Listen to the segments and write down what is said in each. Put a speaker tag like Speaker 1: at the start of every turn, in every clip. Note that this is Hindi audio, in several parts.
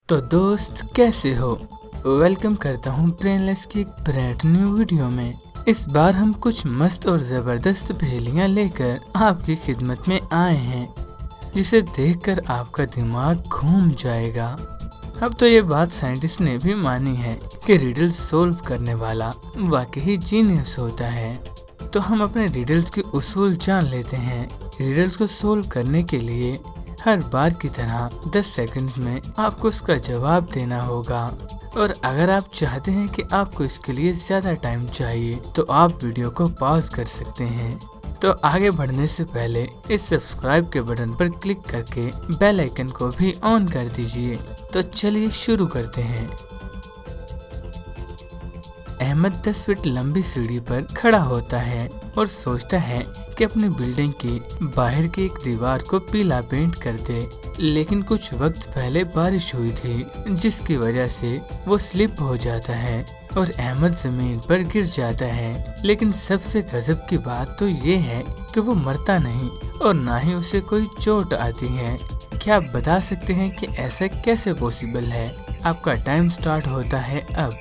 Speaker 1: तो दोस्त कैसे हो। वेलकम करता हूँ ब्रेनलेस की एक ब्रांड न्यू वीडियो में। इस बार हम कुछ मस्त और जबरदस्त पहेलियाँ लेकर आपकी खिदमत में आए हैं, जिसे देखकर आपका दिमाग घूम जाएगा। अब तो ये बात साइंटिस्ट ने भी मानी है कि रिडल्स सोल्व करने वाला वाकई जीनियस होता है। तो हम अपने रिडल्स के उसूल जान लेते हैं। रिडल्स को सोल्व करने के लिए हर बार की तरह 10 सेकंड में आपको उसका जवाब देना होगा, और अगर आप चाहते हैं कि आपको इसके लिए ज्यादा टाइम चाहिए तो आप वीडियो को पॉज कर सकते हैं। तो आगे बढ़ने से पहले इस सब्सक्राइब के बटन पर क्लिक करके बेल आइकन को भी ऑन कर दीजिए। तो चलिए शुरू करते हैं। अहमद 10 फीट लंबी सीढ़ी पर खड़ा होता है और सोचता है कि अपनी बिल्डिंग की बाहर की एक दीवार को पीला पेंट कर दे, लेकिन कुछ वक्त पहले बारिश हुई थी, जिसकी वजह से वो स्लिप हो जाता है और अहमद जमीन पर गिर जाता है। लेकिन सबसे गजब की बात तो ये है कि वो मरता नहीं और ना ही उसे कोई चोट आती है। क्या आप बता सकते हैं कि ऐसा कैसे पॉसिबल है? आपका टाइम स्टार्ट होता है अब।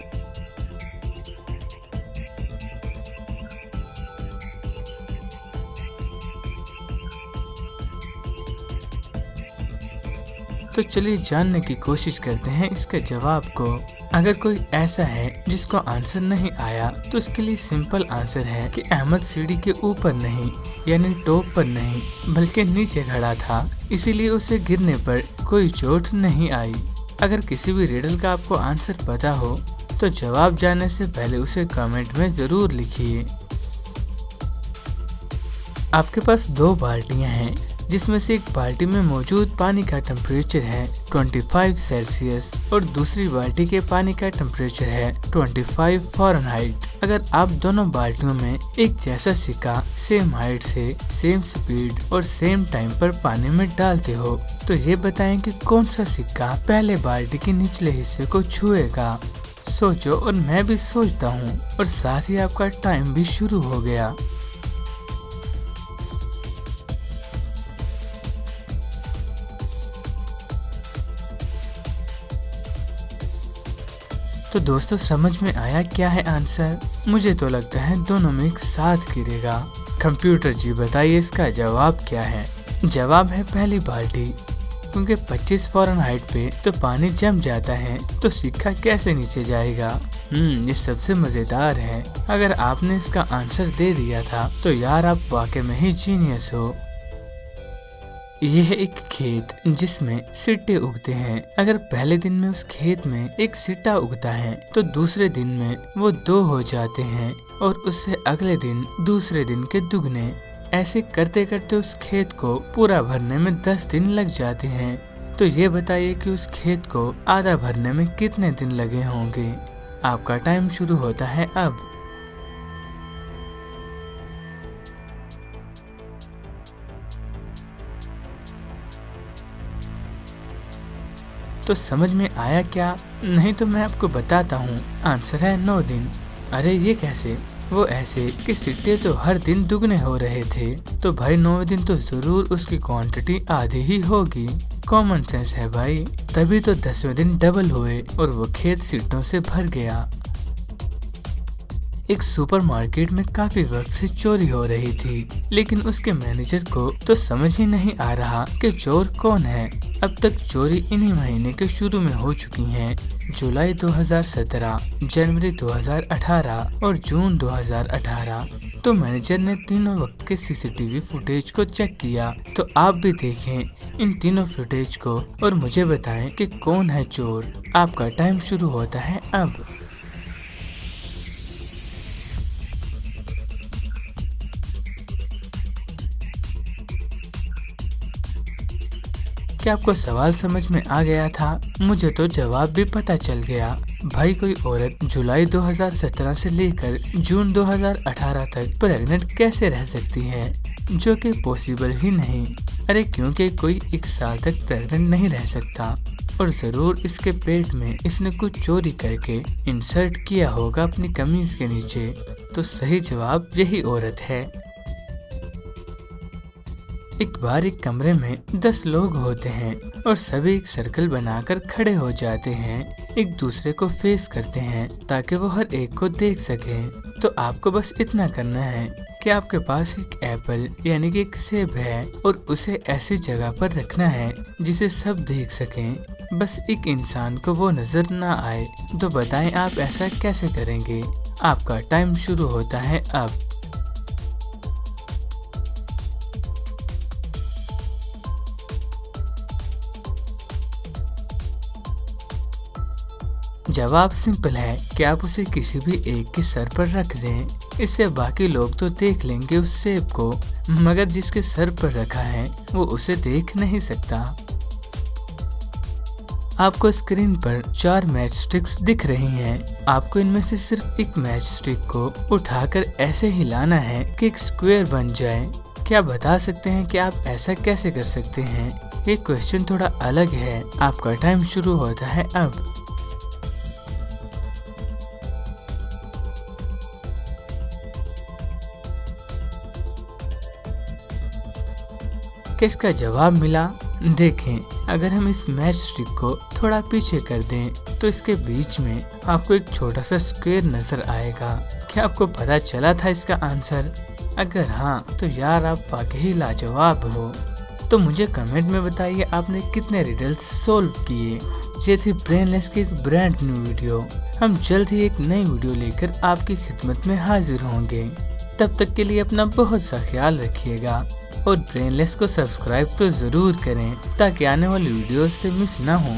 Speaker 1: तो चलिए जानने की कोशिश करते हैं इसके जवाब को। अगर कोई ऐसा है जिसको आंसर नहीं आया तो उसके लिए सिंपल आंसर है कि अहमद सीढ़ी के ऊपर नहीं, यानी टॉप पर नहीं, बल्कि नीचे खड़ा था, इसीलिए उसे गिरने पर कोई चोट नहीं आई। अगर किसी भी रिडल का आपको आंसर पता हो तो जवाब जानने से पहले उसे कमेंट में जरूर लिखिए। आपके पास 2 बाल्टियां हैं, जिसमें से एक बाल्टी में मौजूद पानी का टेम्परेचर है 25 सेल्सियस और दूसरी बाल्टी के पानी का टेम्परेचर है 25 फ़ारेनहाइट। अगर आप दोनों बाल्टियों में एक जैसा सिक्का सेम हाइट से, सेम स्पीड और सेम टाइम पर पानी में डालते हो तो ये बताएं कि कौन सा सिक्का पहले बाल्टी के निचले हिस्से को छुएगा। सोचो और मैं भी सोचता हूँ, और साथ ही आपका टाइम भी शुरू हो गया। तो दोस्तों समझ में आया क्या है आंसर? मुझे तो लगता है दोनों में एक साथ गिरेगा। कंप्यूटर जी बताइए इसका जवाब क्या है? जवाब है पहली बाल्टी, क्योंकि 25 फ़ारेनहाइट पे तो पानी जम जाता है, तो सिक्का कैसे नीचे जाएगा? ये सबसे मजेदार है। अगर आपने इसका आंसर दे दिया था तो यार आप वाकई में ही जीनियस हो। यह है एक खेत जिसमें सिट्टे उगते हैं। अगर पहले दिन में उस खेत में एक सिट्टा उगता है तो दूसरे दिन में वो 2 हो जाते हैं, और उससे अगले दिन दूसरे दिन के दुगने। ऐसे करते करते उस खेत को पूरा भरने में 10 दिन लग जाते हैं। तो ये बताइए कि उस खेत को आधा भरने में कितने दिन लगे होंगे? आपका टाइम शुरू होता है अब। तो समझ में आया क्या? नहीं तो मैं आपको बताता हूँ। आंसर है 9 दिन। अरे ये कैसे? वो ऐसे कि सिट्टे तो हर दिन दुगने हो रहे थे, तो भाई 9 दिन तो जरूर उसकी क्वांटिटी आधी ही होगी। कॉमन सेंस है भाई। तभी तो 10वें दिन डबल हुए और वो खेत सिट्टों से भर गया। एक सुपरमार्केट में काफी वक्त से चोरी हो रही थी, लेकिन उसके मैनेजर को तो समझ ही नहीं आ रहा कि चोर कौन है। अब तक चोरी इन्हीं महीने के शुरू में हो चुकी है। जुलाई 2017, जनवरी 2018 और जून 2018। तो मैनेजर ने तीनों वक्त के सीसीटीवी फुटेज को चेक किया। तो आप भी देखें इन तीनों फुटेज को और मुझे बताएं कि कौन है चोर। आपका टाइम शुरू होता है अब। क्या आपको सवाल समझ में आ गया था? मुझे तो जवाब भी पता चल गया। भाई कोई औरत जुलाई 2017 से लेकर जून 2018 तक प्रेग्नेंट कैसे रह सकती है? जो कि पॉसिबल ही नहीं। अरे क्योंकि कोई 1 साल तक प्रेग्नेंट नहीं रह सकता, और जरूर इसके पेट में इसने कुछ चोरी करके इंसर्ट किया होगा अपनी कमीज के नीचे। तो सही जवाब यही औरत है। एक बार एक कमरे में 10 लोग होते हैं और सभी एक सर्कल बनाकर खड़े हो जाते हैं, एक दूसरे को फेस करते हैं ताकि वो हर एक को देख सके। तो आपको बस इतना करना है कि आपके पास एक एप्पल यानी कि एक सेब है और उसे ऐसी जगह पर रखना है जिसे सब देख सकें, बस एक इंसान को वो नजर ना आए। तो बताएं आप ऐसा कैसे करेंगे? आपका टाइम शुरू होता है अब। जवाब सिंपल है कि आप उसे किसी भी एक के सर पर रख दें। इससे बाकी लोग तो देख लेंगे उस सेब को, मगर जिसके सर पर रखा है वो उसे देख नहीं सकता। आपको स्क्रीन पर 4 मैच स्टिक्स दिख रही हैं। आपको इनमें से सिर्फ एक मैच स्टिक को उठाकर ऐसे हिलाना है कि एक स्क्वायर बन जाए। क्या बता सकते हैं कि आप ऐसा कैसे कर सकते हैं? ये क्वेश्चन थोड़ा अलग है। आपका टाइम शुरू होता है अब। क्या इसका जवाब मिला? देखें, अगर हम इस मैच स्टिक को थोड़ा पीछे कर दें तो इसके बीच में आपको एक छोटा सा स्क्वायर नजर आएगा। क्या आपको पता चला था इसका आंसर? अगर हाँ तो यार आप वाकई लाजवाब हो। तो मुझे कमेंट में बताइए आपने कितने रिडल्स सोल्व किए। ये थी ब्रेनलेस की एक ब्रांड न्यू वीडियो। हम जल्द ही एक नई वीडियो लेकर आपकी खिदमत में हाजिर होंगे। तब तक के लिए अपना बहुत सा ख्याल रखिएगा और ब्रेनलेस को सब्सक्राइब तो जरूर करें ताकि आने वाली वीडियोस से मिस ना हो।